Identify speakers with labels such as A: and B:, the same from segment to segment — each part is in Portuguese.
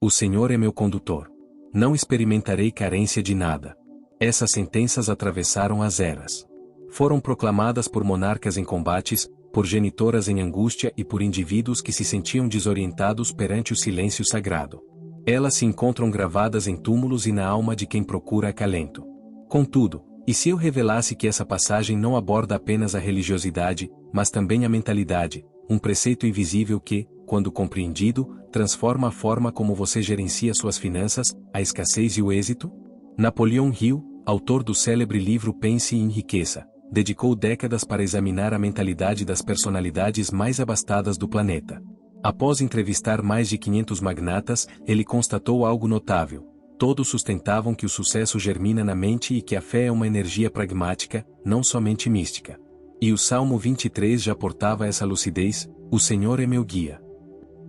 A: O Senhor é meu condutor. Não experimentarei carência de nada. Essas sentenças atravessaram as eras. Foram proclamadas por monarcas em combates, por genitoras em angústia e por indivíduos que se sentiam desorientados perante o silêncio sagrado. Elas se encontram gravadas em túmulos e na alma de quem procura acalento. Contudo, e se eu revelasse que essa passagem não aborda apenas a religiosidade, mas também a mentalidade, um preceito invisível que, quando compreendido, transforma a forma como você gerencia suas finanças, a escassez e o êxito? Napoleon Hill, autor do célebre livro Pense e Enriqueça, dedicou décadas para examinar a mentalidade das personalidades mais abastadas do planeta. Após entrevistar mais de 500 magnatas, ele constatou algo notável. Todos sustentavam que o sucesso germina na mente e que a fé é uma energia pragmática, não somente mística. E o Salmo 23 já portava essa lucidez: o Senhor é meu guia.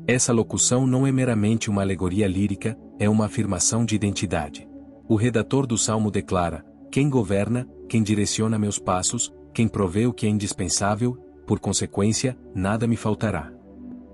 A: Essa locução não é meramente uma alegoria lírica, é uma afirmação de identidade. O redator do Salmo declara: quem governa, quem direciona meus passos, quem provê o que é indispensável, por consequência, nada me faltará.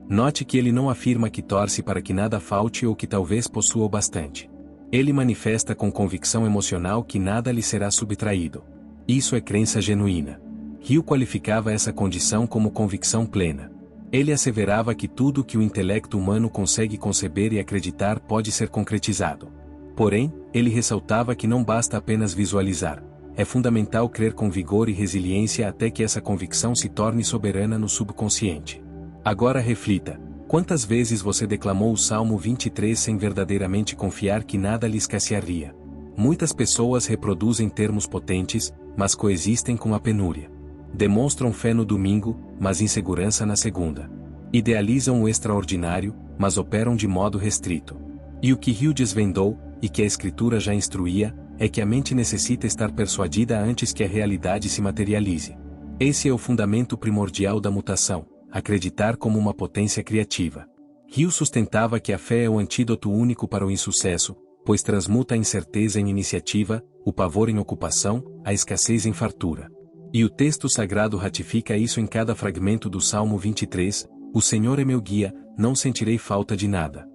A: Note que ele não afirma que torce para que nada falte ou que talvez possua o bastante. Ele manifesta com convicção emocional que nada lhe será subtraído. Isso é crença genuína. Hill qualificava essa condição como convicção plena. Ele asseverava que tudo o que o intelecto humano consegue conceber e acreditar pode ser concretizado. Porém, ele ressaltava que não basta apenas visualizar. É fundamental crer com vigor e resiliência até que essa convicção se torne soberana no subconsciente. Agora reflita: quantas vezes você declamou o Salmo 23 sem verdadeiramente confiar que nada lhe escassearia? Muitas pessoas reproduzem termos potentes, mas coexistem com a penúria. Demonstram fé no domingo, mas insegurança na segunda. Idealizam o extraordinário, mas operam de modo restrito. E o que Hill desvendou, e que a Escritura já instruía, é que a mente necessita estar persuadida antes que a realidade se materialize. Esse é o fundamento primordial da mutação: acreditar como uma potência criativa. Hill sustentava que a fé é o antídoto único para o insucesso, pois transmuta a incerteza em iniciativa, o pavor em ocupação, a escassez em fartura. E o texto sagrado ratifica isso em cada fragmento do Salmo 23, o Senhor é meu guia, não sentirei falta de nada.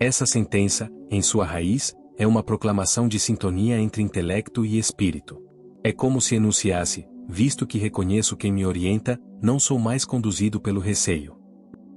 A: Essa sentença, em sua raiz, é uma proclamação de sintonia entre intelecto e espírito. É como se enunciasse: visto que reconheço quem me orienta, não sou mais conduzido pelo receio.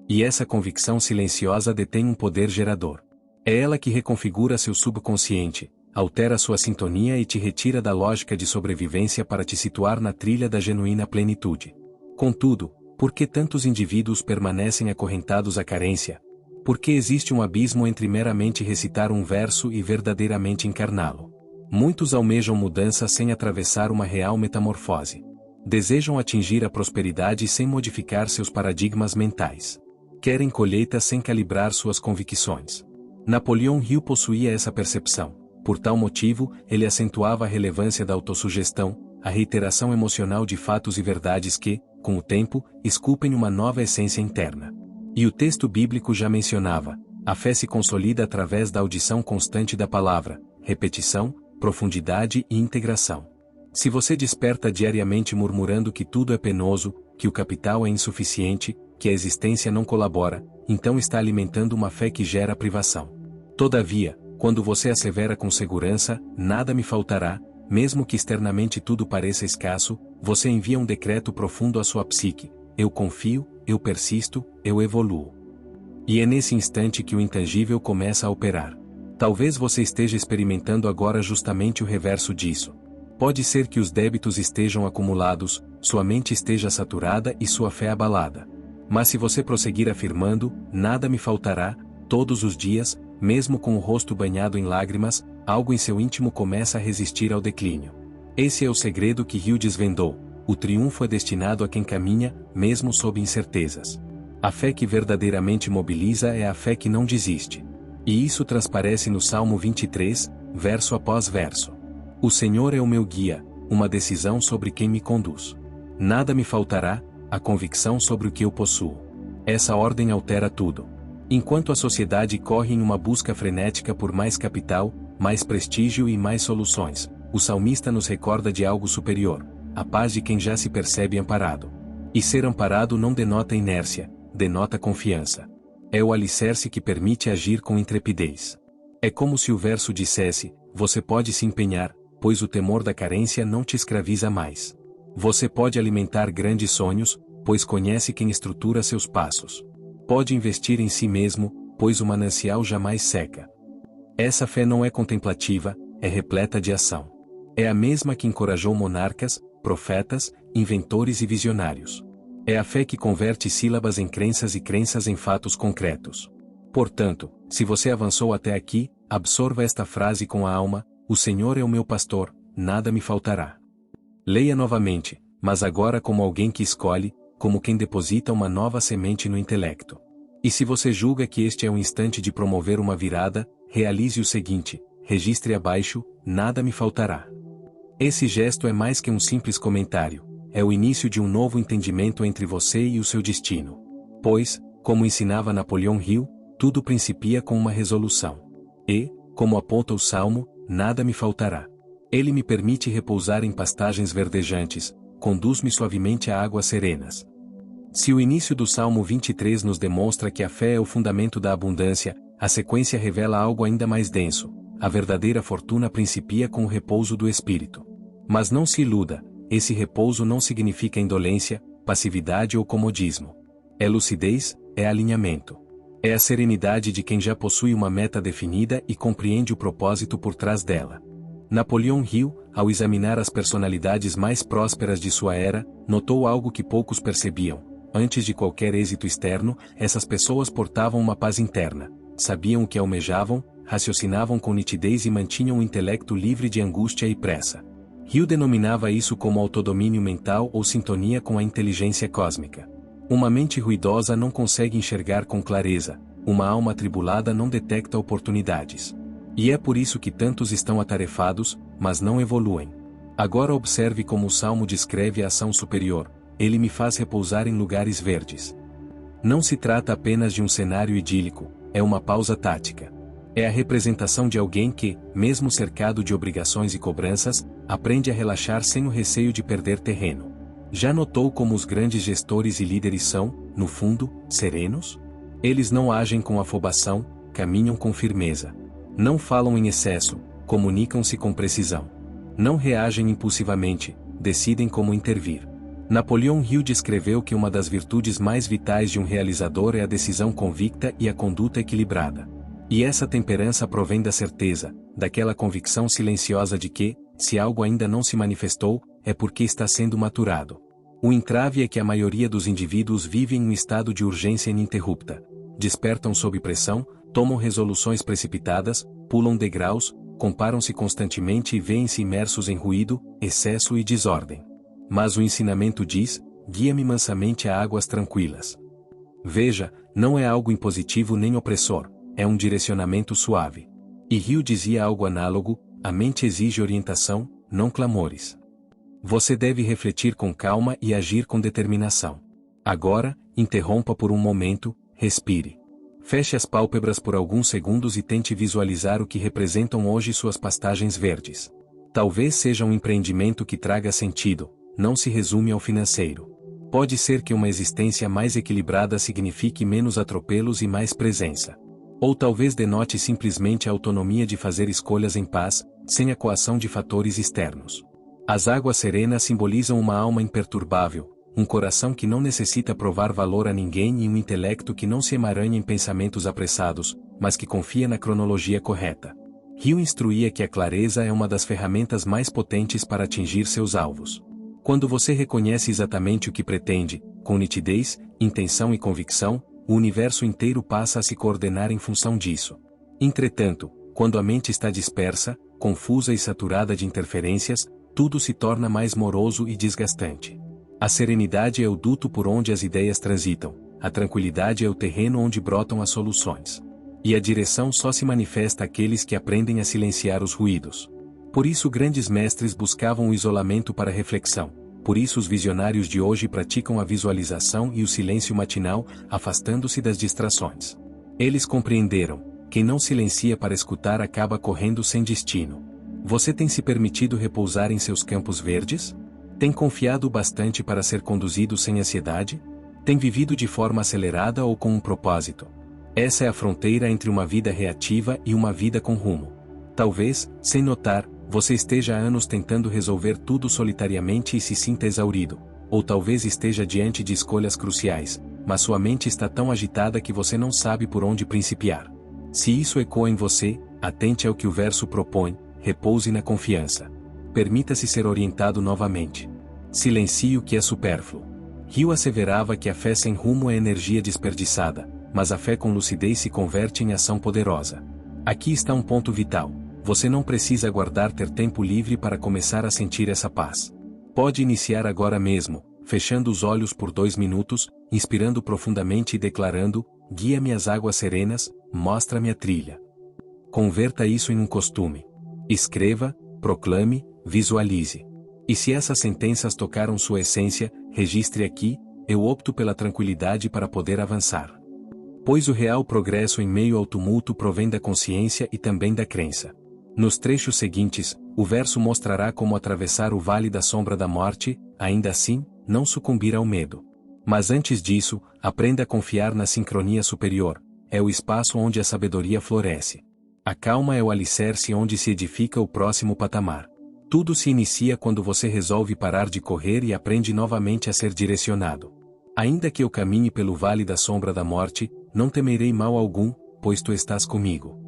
A: E essa convicção silenciosa detém um poder gerador. É ela que reconfigura seu subconsciente, altera sua sintonia e te retira da lógica de sobrevivência para te situar na trilha da genuína plenitude. Contudo, por que tantos indivíduos permanecem acorrentados à carência? Porque existe um abismo entre meramente recitar um verso e verdadeiramente encarná-lo. Muitos almejam mudança sem atravessar uma real metamorfose. Desejam atingir a prosperidade sem modificar seus paradigmas mentais. Querem colheita sem calibrar suas convicções. Napoleon Hill possuía essa percepção. Por tal motivo, ele acentuava a relevância da autossugestão, a reiteração emocional de fatos e verdades que, com o tempo, esculpem uma nova essência interna. E o texto bíblico já mencionava: a fé se consolida através da audição constante da palavra, repetição, profundidade e integração. Se você desperta diariamente murmurando que tudo é penoso, que o capital é insuficiente, que a existência não colabora, então está alimentando uma fé que gera privação. Todavia, quando você assevera com segurança: nada me faltará, mesmo que externamente tudo pareça escasso, você envia um decreto profundo à sua psique: eu confio, eu persisto, eu evoluo. E é nesse instante que o intangível começa a operar. Talvez você esteja experimentando agora justamente o reverso disso. Pode ser que os débitos estejam acumulados, sua mente esteja saturada e sua fé abalada. Mas se você prosseguir afirmando: nada me faltará, todos os dias, mesmo com o rosto banhado em lágrimas, algo em seu íntimo começa a resistir ao declínio. Esse é o segredo que Hill desvendou: o triunfo é destinado a quem caminha, mesmo sob incertezas. A fé que verdadeiramente mobiliza é a fé que não desiste. E isso transparece no Salmo 23, verso após verso. O Senhor é o meu guia, uma decisão sobre quem me conduz. Nada me faltará, a convicção sobre o que eu possuo. Essa ordem altera tudo. Enquanto a sociedade corre em uma busca frenética por mais capital, mais prestígio e mais soluções, o salmista nos recorda de algo superior: a paz de quem já se percebe amparado. E ser amparado não denota inércia, denota confiança. É o alicerce que permite agir com intrepidez. É como se o verso dissesse: você pode se empenhar, pois o temor da carência não te escraviza mais. Você pode alimentar grandes sonhos, pois conhece quem estrutura seus passos. Pode investir em si mesmo, pois o manancial jamais seca. Essa fé não é contemplativa, é repleta de ação. É a mesma que encorajou monarcas, profetas, inventores e visionários. É a fé que converte sílabas em crenças e crenças em fatos concretos. Portanto, se você avançou até aqui, absorva esta frase com a alma: o Senhor é o meu pastor, nada me faltará. Leia novamente, mas agora como alguém que escolhe, como quem deposita uma nova semente no intelecto. E se você julga que este é o instante de promover uma virada, realize o seguinte: registre abaixo: nada me faltará. Esse gesto é mais que um simples comentário. É o início de um novo entendimento entre você e o seu destino. Pois, como ensinava Napoleão Hill, tudo principia com uma resolução. E, como aponta o Salmo, nada me faltará. Ele me permite repousar em pastagens verdejantes, conduz-me suavemente a águas serenas. Se o início do Salmo 23 nos demonstra que a fé é o fundamento da abundância, a sequência revela algo ainda mais denso: a verdadeira fortuna principia com o repouso do espírito. Mas não se iluda, esse repouso não significa indolência, passividade ou comodismo. É lucidez, é alinhamento. É a serenidade de quem já possui uma meta definida e compreende o propósito por trás dela. Napoleão Hill, ao examinar as personalidades mais prósperas de sua era, notou algo que poucos percebiam: antes de qualquer êxito externo, essas pessoas portavam uma paz interna, sabiam o que almejavam, raciocinavam com nitidez e mantinham o intelecto livre de angústia e pressa. Hill denominava isso como autodomínio mental ou sintonia com a inteligência cósmica. Uma mente ruidosa não consegue enxergar com clareza, uma alma atribulada não detecta oportunidades. E é por isso que tantos estão atarefados, mas não evoluem. Agora observe como o Salmo descreve a ação superior: ele me faz repousar em lugares verdes. Não se trata apenas de um cenário idílico, é uma pausa tática. É a representação de alguém que, mesmo cercado de obrigações e cobranças, aprende a relaxar sem o receio de perder terreno. Já notou como os grandes gestores e líderes são, no fundo, serenos? Eles não agem com afobação, caminham com firmeza. Não falam em excesso, comunicam-se com precisão. Não reagem impulsivamente, decidem como intervir. Napoleão Hill descreveu que uma das virtudes mais vitais de um realizador é a decisão convicta e a conduta equilibrada. E essa temperança provém da certeza, daquela convicção silenciosa de que, se algo ainda não se manifestou, é porque está sendo maturado. O entrave é que a maioria dos indivíduos vive em um estado de urgência ininterrupta. Despertam sob pressão, tomam resoluções precipitadas, pulam degraus, comparam-se constantemente e veem-se imersos em ruído, excesso e desordem. Mas o ensinamento diz: guia-me mansamente a águas tranquilas. Veja, não é algo impositivo nem opressor, é um direcionamento suave. E Hill dizia algo análogo: a mente exige orientação, não clamores. Você deve refletir com calma e agir com determinação. Agora, interrompa por um momento, respire. Feche as pálpebras por alguns segundos e tente visualizar o que representam hoje suas pastagens verdes. Talvez seja um empreendimento que traga sentido, não se resume ao financeiro. Pode ser que uma existência mais equilibrada signifique menos atropelos e mais presença. Ou talvez denote simplesmente a autonomia de fazer escolhas em paz, sem a coação de fatores externos. As águas serenas simbolizam uma alma imperturbável, um coração que não necessita provar valor a ninguém e um intelecto que não se emaranha em pensamentos apressados, mas que confia na cronologia correta. Hill instruía que a clareza é uma das ferramentas mais potentes para atingir seus alvos. Quando você reconhece exatamente o que pretende, com nitidez, intenção e convicção, o universo inteiro passa a se coordenar em função disso. Entretanto, quando a mente está dispersa, confusa e saturada de interferências, tudo se torna mais moroso e desgastante. A serenidade é o duto por onde as ideias transitam, a tranquilidade é o terreno onde brotam as soluções. E a direção só se manifesta àqueles que aprendem a silenciar os ruídos. Por isso grandes mestres buscavam o isolamento para reflexão, por isso os visionários de hoje praticam a visualização e o silêncio matinal, afastando-se das distrações. Eles compreenderam: quem não silencia para escutar acaba correndo sem destino. Você tem se permitido repousar em seus campos verdes? Tem confiado bastante para ser conduzido sem ansiedade? Tem vivido de forma acelerada ou com um propósito? Essa é a fronteira entre uma vida reativa e uma vida com rumo. Talvez, sem notar, você esteja há anos tentando resolver tudo solitariamente e se sinta exaurido. Ou talvez esteja diante de escolhas cruciais, mas sua mente está tão agitada que você não sabe por onde principiar. Se isso ecoa em você, atente ao que o verso propõe, repouse na confiança. Permita-se ser orientado novamente. Silencie o que é supérfluo. Hill asseverava que a fé sem rumo é energia desperdiçada, mas a fé com lucidez se converte em ação poderosa. Aqui está um ponto vital. Você não precisa aguardar ter tempo livre para começar a sentir essa paz. Pode iniciar agora mesmo, fechando os olhos por 2 minutos, inspirando profundamente e declarando: guia-me às águas serenas, mostra-me a trilha. Converta isso em um costume. Escreva, proclame, visualize. E se essas sentenças tocaram sua essência, registre aqui: eu opto pela tranquilidade para poder avançar. Pois o real progresso em meio ao tumulto provém da consciência e também da crença. Nos trechos seguintes, o verso mostrará como atravessar o vale da sombra da morte, ainda assim, não sucumbir ao medo. Mas antes disso, aprenda a confiar na sincronia superior. É o espaço onde a sabedoria floresce. A calma é o alicerce onde se edifica o próximo patamar. Tudo se inicia quando você resolve parar de correr e aprende novamente a ser direcionado. Ainda que eu caminhe pelo vale da sombra da morte, não temerei mal algum, pois tu estás comigo.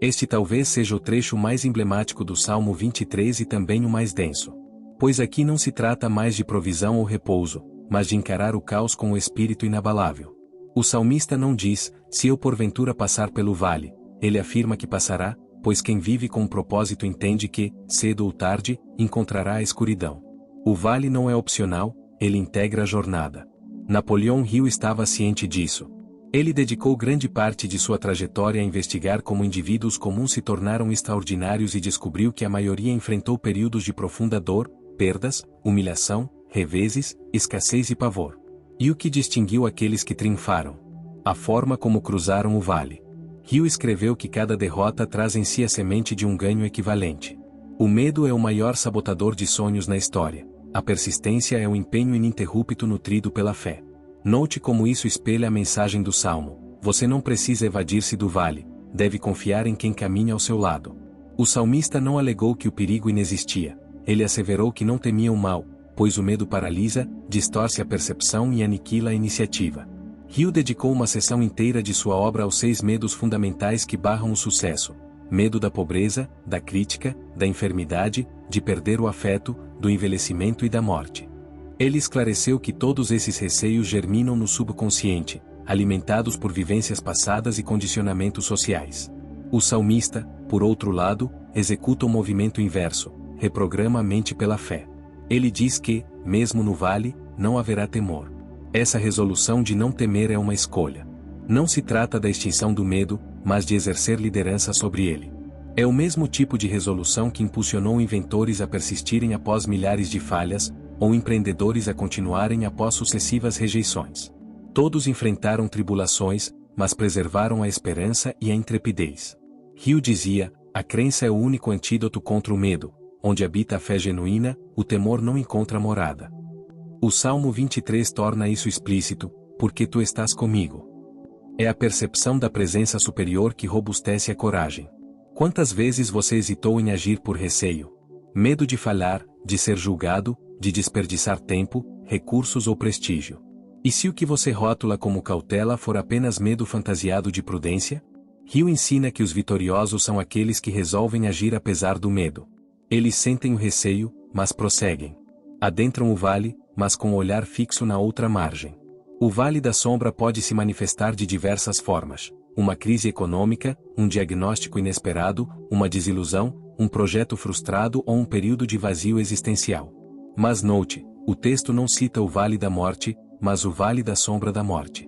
A: Este talvez seja o trecho mais emblemático do Salmo 23 e também o mais denso. Pois aqui não se trata mais de provisão ou repouso, mas de encarar o caos com o espírito inabalável. O salmista não diz: se eu porventura passar pelo vale, ele afirma que passará, pois quem vive com um propósito entende que, cedo ou tarde, encontrará a escuridão. O vale não é opcional, ele integra a jornada. Napoleão Hill estava ciente disso. Ele dedicou grande parte de sua trajetória a investigar como indivíduos comuns se tornaram extraordinários e descobriu que a maioria enfrentou períodos de profunda dor, perdas, humilhação, reveses, escassez e pavor. E o que distinguiu aqueles que triunfaram? A forma como cruzaram o vale. Hill escreveu que cada derrota traz em si a semente de um ganho equivalente. O medo é o maior sabotador de sonhos na história. A persistência é um empenho ininterrupto nutrido pela fé. Note como isso espelha a mensagem do Salmo: você não precisa evadir-se do vale, deve confiar em quem caminha ao seu lado. O salmista não alegou que o perigo inexistia, ele asseverou que não temia o mal, pois o medo paralisa, distorce a percepção e aniquila a iniciativa. Hill dedicou uma seção inteira de sua obra aos 6 medos fundamentais que barram o sucesso: medo da pobreza, da crítica, da enfermidade, de perder o afeto, do envelhecimento e da morte. Ele esclareceu que todos esses receios germinam no subconsciente, alimentados por vivências passadas e condicionamentos sociais. O salmista, por outro lado, executa o movimento inverso, reprograma a mente pela fé. Ele diz que, mesmo no vale, não haverá temor. Essa resolução de não temer é uma escolha. Não se trata da extinção do medo, mas de exercer liderança sobre ele. É o mesmo tipo de resolução que impulsionou inventores a persistirem após milhares de falhas, ou empreendedores a continuarem após sucessivas rejeições. Todos enfrentaram tribulações, mas preservaram a esperança e a intrepidez. Hill dizia: a crença é o único antídoto contra o medo, onde habita a fé genuína, o temor não encontra morada. O Salmo 23 torna isso explícito: porque tu estás comigo. É a percepção da presença superior que robustece a coragem. Quantas vezes você hesitou em agir por receio? Medo de falhar, de ser julgado, de desperdiçar tempo, recursos ou prestígio. E se o que você rótula como cautela for apenas medo fantasiado de prudência? Hill ensina que os vitoriosos são aqueles que resolvem agir apesar do medo. Eles sentem o receio, mas prosseguem. Adentram o vale, mas com o olhar fixo na outra margem. O vale da sombra pode se manifestar de diversas formas: uma crise econômica, um diagnóstico inesperado, uma desilusão, um projeto frustrado ou um período de vazio existencial. Mas note, o texto não cita o vale da morte, mas o vale da sombra da morte.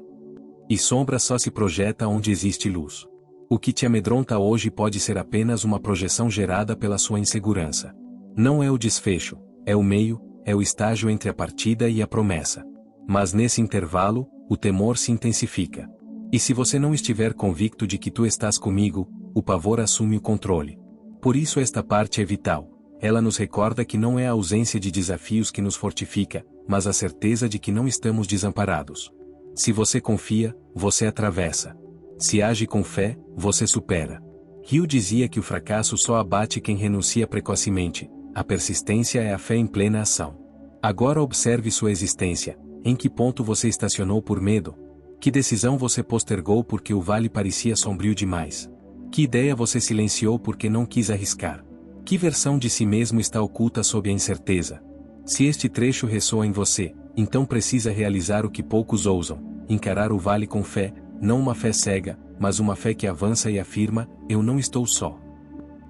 A: E sombra só se projeta onde existe luz. O que te amedronta hoje pode ser apenas uma projeção gerada pela sua insegurança. Não é o desfecho, é o meio, é o estágio entre a partida e a promessa. Mas nesse intervalo, o temor se intensifica. E se você não estiver convicto de que tu estás comigo, o pavor assume o controle. Por isso esta parte é vital. Ela nos recorda que não é a ausência de desafios que nos fortifica, mas a certeza de que não estamos desamparados. Se você confia, você atravessa. Se age com fé, você supera. Hill dizia que o fracasso só abate quem renuncia precocemente, a persistência é a fé em plena ação. Agora observe sua existência, em que ponto você estacionou por medo? Que decisão você postergou porque o vale parecia sombrio demais? Que ideia você silenciou porque não quis arriscar? Que versão de si mesmo está oculta sob a incerteza? Se este trecho ressoa em você, então precisa realizar o que poucos ousam, encarar o vale com fé, não uma fé cega, mas uma fé que avança e afirma, eu não estou só.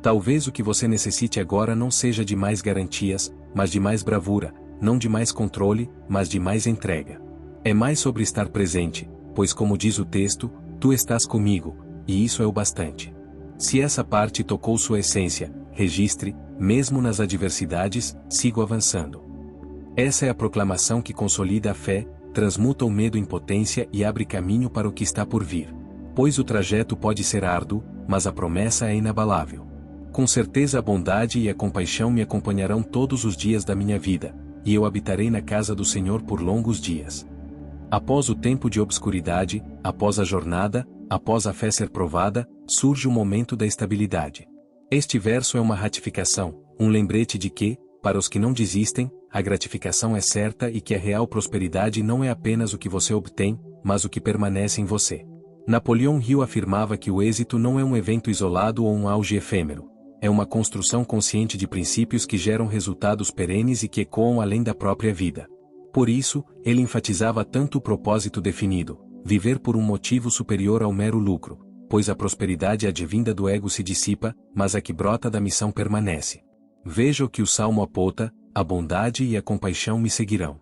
A: Talvez o que você necessite agora não seja de mais garantias, mas de mais bravura, não de mais controle, mas de mais entrega. É mais sobre estar presente, pois como diz o texto, tu estás comigo, e isso é o bastante. Se essa parte tocou sua essência, registre, mesmo nas adversidades, sigo avançando. Essa é a proclamação que consolida a fé, transmuta o medo em potência e abre caminho para o que está por vir. Pois o trajeto pode ser árduo, mas a promessa é inabalável. Com certeza a bondade e a compaixão me acompanharão todos os dias da minha vida, e eu habitarei na casa do Senhor por longos dias. Após o tempo de obscuridade, após a jornada, após a fé ser provada, surge o momento da estabilidade. Este verso é uma ratificação, um lembrete de que, para os que não desistem, a gratificação é certa e que a real prosperidade não é apenas o que você obtém, mas o que permanece em você. Napoleão Hill afirmava que o êxito não é um evento isolado ou um auge efêmero. É uma construção consciente de princípios que geram resultados perenes e que ecoam além da própria vida. Por isso, ele enfatizava tanto o propósito definido, viver por um motivo superior ao mero lucro, pois a prosperidade advinda do ego se dissipa, mas a que brota da missão permanece. Veja o que o Salmo aponta, a bondade e a compaixão me seguirão.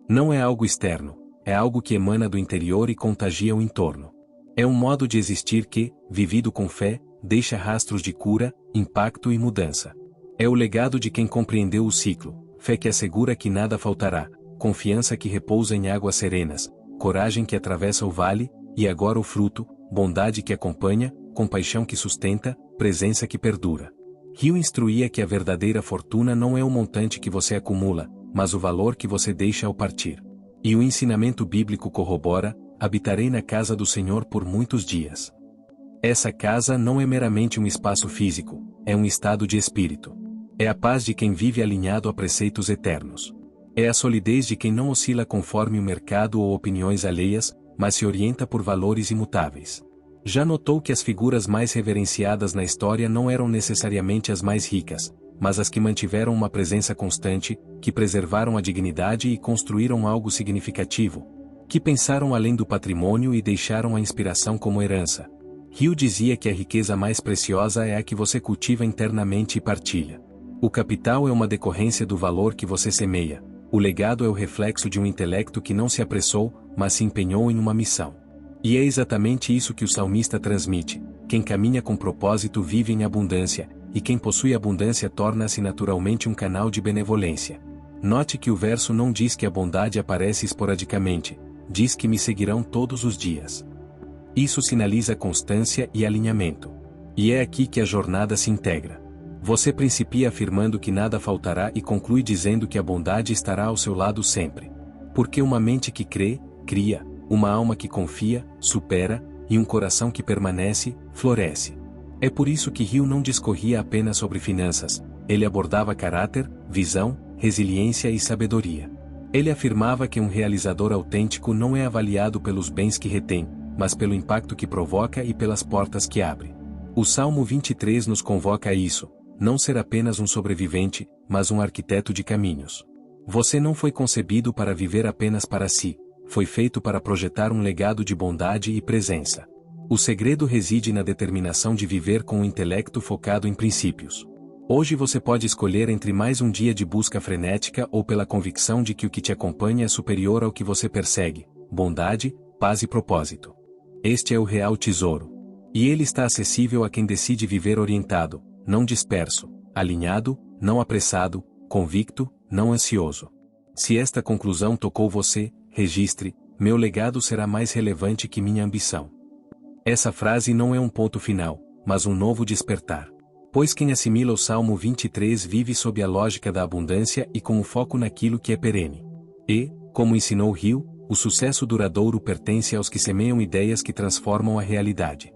A: Não é algo externo, é algo que emana do interior e contagia o entorno. É um modo de existir que, vivido com fé, deixa rastros de cura, impacto e mudança. É o legado de quem compreendeu o ciclo, fé que assegura que nada faltará, confiança que repousa em águas serenas, coragem que atravessa o vale, e agora o fruto, bondade que acompanha, compaixão que sustenta, presença que perdura. Hill instruía que a verdadeira fortuna não é o montante que você acumula, mas o valor que você deixa ao partir. E o ensinamento bíblico corrobora, habitarei na casa do Senhor por muitos dias. Essa casa não é meramente um espaço físico, é um estado de espírito. É a paz de quem vive alinhado a preceitos eternos. É a solidez de quem não oscila conforme o mercado ou opiniões alheias, mas se orienta por valores imutáveis. Já notou que as figuras mais reverenciadas na história não eram necessariamente as mais ricas, mas as que mantiveram uma presença constante, que preservaram a dignidade e construíram algo significativo, que pensaram além do patrimônio e deixaram a inspiração como herança. Hill dizia que a riqueza mais preciosa é a que você cultiva internamente e partilha. O capital é uma decorrência do valor que você semeia. O legado é o reflexo de um intelecto que não se apressou, mas se empenhou em uma missão. E é exatamente isso que o salmista transmite: quem caminha com propósito vive em abundância, e quem possui abundância torna-se naturalmente um canal de benevolência. Note que o verso não diz que a bondade aparece esporadicamente, diz que me seguirão todos os dias. Isso sinaliza constância e alinhamento. E é aqui que a jornada se integra. Você principia afirmando que nada faltará e conclui dizendo que a bondade estará ao seu lado sempre. Porque uma mente que crê, cria, uma alma que confia, supera, e um coração que permanece, floresce. É por isso que Hill não discorria apenas sobre finanças, ele abordava caráter, visão, resiliência e sabedoria. Ele afirmava que um realizador autêntico não é avaliado pelos bens que retém, mas pelo impacto que provoca e pelas portas que abre. O Salmo 23 nos convoca a isso: não ser apenas um sobrevivente, mas um arquiteto de caminhos. Você não foi concebido para viver apenas para si, foi feito para projetar um legado de bondade e presença. O segredo reside na determinação de viver com o intelecto focado em princípios. Hoje você pode escolher entre mais um dia de busca frenética ou pela convicção de que o que te acompanha é superior ao que você persegue: bondade, paz e propósito. Este é o real tesouro. E ele está acessível a quem decide viver orientado, não disperso, alinhado, não apressado, convicto, não ansioso. Se esta conclusão tocou você, registre: meu legado será mais relevante que minha ambição. Essa frase não é um ponto final, mas um novo despertar. Pois quem assimila o Salmo 23 vive sob a lógica da abundância e com o foco naquilo que é perene. E, como ensinou Hill, O sucesso duradouro pertence aos que semeiam ideias que transformam a realidade.